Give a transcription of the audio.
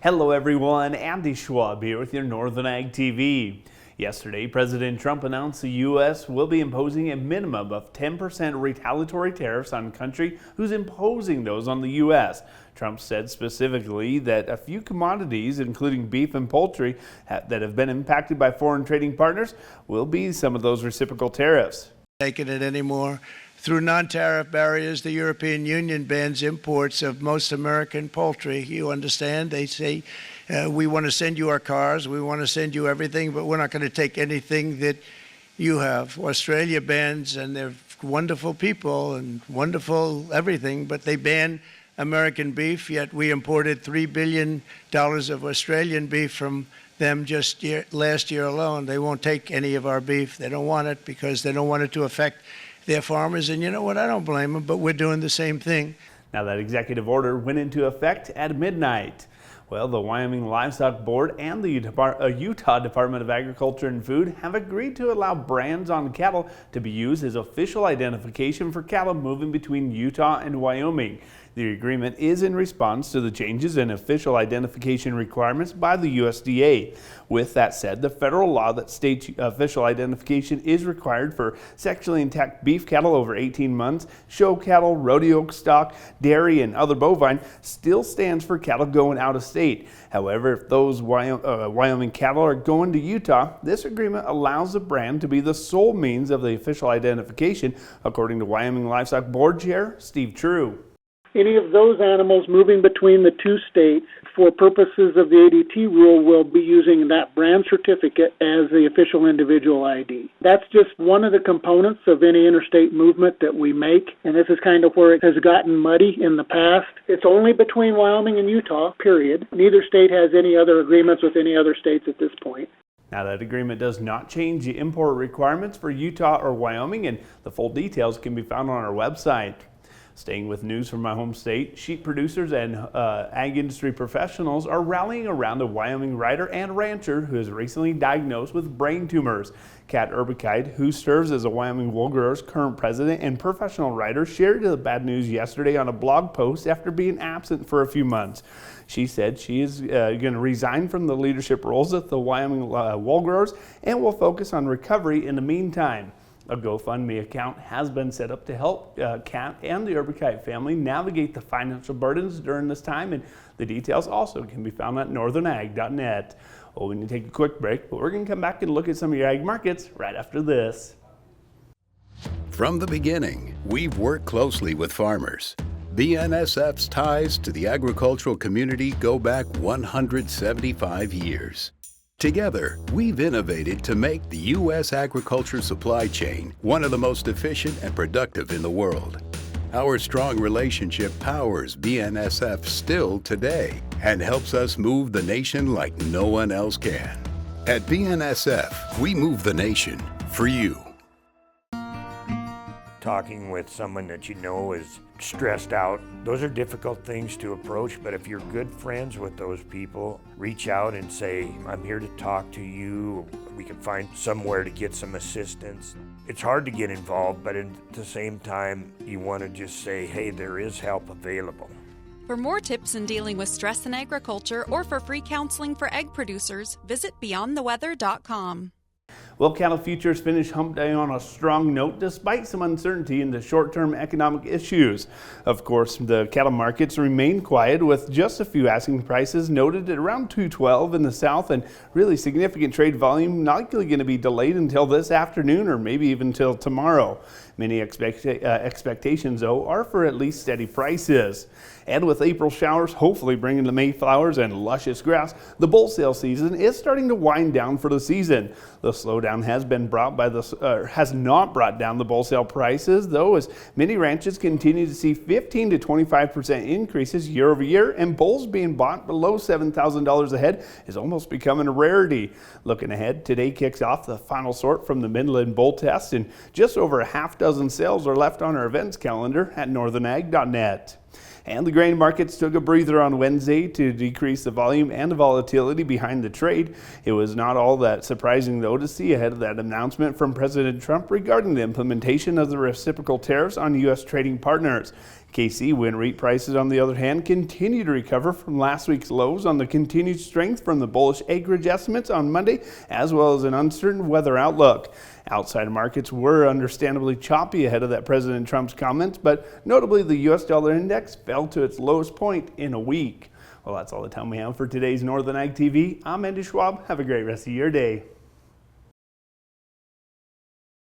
Hello everyone, Andy Schwab here with your Northern Ag TV. Yesterday, President Trump announced the U.S. will be imposing a minimum of 10% retaliatory tariffs on country who's imposing those on the U.S. Trump said specifically that a few commodities, including beef and poultry, that have been impacted by foreign trading partners will be some of those reciprocal tariffs. Taking it anymore. Through non-tariff barriers, the European Union bans imports of most American poultry. You understand? They say, we want to send you our cars, we want to send you everything, but we're not going to take anything that you have. Australia bans, and they're wonderful people and wonderful everything, but they ban American beef, yet we imported $3 billion of Australian beef from them just last year alone. They won't take any of our beef. They don't want it because they don't want it to affect their farmers, and you know what, I don't blame them, but we're doing the same thing. Now that executive order went into effect at midnight. Well, the Wyoming Livestock Board and the Utah Department of Agriculture and Food have agreed to allow brands on cattle to be used as official identification for cattle moving between Utah and Wyoming. The agreement is in response to the changes in official identification requirements by the USDA. With that said, the federal law that states official identification is required for sexually intact beef cattle over 18 months, show cattle, rodeo stock, dairy, and other bovine still stands for cattle going out of state. However, if those Wyoming cattle are going to Utah, this agreement allows the brand to be the sole means of the official identification, according to Wyoming Livestock Board Chair Steve True. Any of those animals moving between the two states for purposes of the ADT rule will be using that brand certificate as the official individual ID. That's just one of the components of any interstate movement that we make, and this is kind of where it has gotten muddy in the past. It's only between Wyoming and Utah, period. Neither state has any other agreements with any other states at this point. Now, that agreement does not change the import requirements for Utah or Wyoming, and the full details can be found on our website. Staying with news from my home state, sheep producers and ag industry professionals are rallying around a Wyoming writer and rancher who is recently diagnosed with brain tumors. Kat Urbigkit, who serves as a Wyoming Wool Growers current president and professional writer, shared the bad news yesterday on a blog post after being absent for a few months. She said she is going to resign from the leadership roles at the Wyoming Wool Growers and will focus on recovery in the meantime. A GoFundMe account has been set up to help Kat and the Urbigkit family navigate the financial burdens during this time, and the details also can be found at northernag.net. Well, we need to take a quick break, but we're going to come back and look at some of your ag markets right after this. From the beginning, we've worked closely with farmers. BNSF's ties to the agricultural community go back 175 years. Together, we've innovated to make the U.S. agriculture supply chain one of the most efficient and productive in the world. Our strong relationship powers BNSF still today and helps us move the nation like no one else can. At BNSF, we move the nation for you. Talking with someone that you know is stressed out, those are difficult things to approach, but if you're good friends with those people, reach out and say, I'm here to talk to you. We can find somewhere to get some assistance. It's hard to get involved, but at the same time, you want to just say, hey, there is help available. For more tips in dealing with stress in agriculture or for free counseling for egg producers, visit beyondtheweather.com. Well, cattle futures finished hump day on a strong note despite some uncertainty in the short-term economic issues. Of course, the cattle markets remain quiet with just a few asking prices noted at around $212 in the south, and really significant trade volume likely going to be delayed until this afternoon or maybe even until tomorrow. Many expectations, though, are for at least steady prices. And with April showers hopefully bringing the Mayflowers and luscious grass, the bull sale season is starting to wind down for the season. The slowdown has not brought down the bull sale prices, though, as many ranches continue to see 15 to 25% increases year over year, and bulls being bought below $7,000 a head is almost becoming a rarity. Looking ahead, today kicks off the final sort from the Midland Bull Test, and just over a half dozen sales are left on our events calendar at northernag.net. And the grain markets took a breather on Wednesday to decrease the volume and the volatility behind the trade. It was not all that surprising, though, to see ahead of that announcement from President Trump regarding the implementation of the reciprocal tariffs on U.S. trading partners. KC wheat wheat prices, on the other hand, continue to recover from last week's lows on the continued strength from the bullish acreage estimates on Monday, as well as an uncertain weather outlook. Outside markets were understandably choppy ahead of that President Trump's comments, but notably the U.S. dollar index fell to its lowest point in a week. Well, that's all the time we have for today's Northern Ag TV. I'm Andy Schwab. Have a great rest of your day.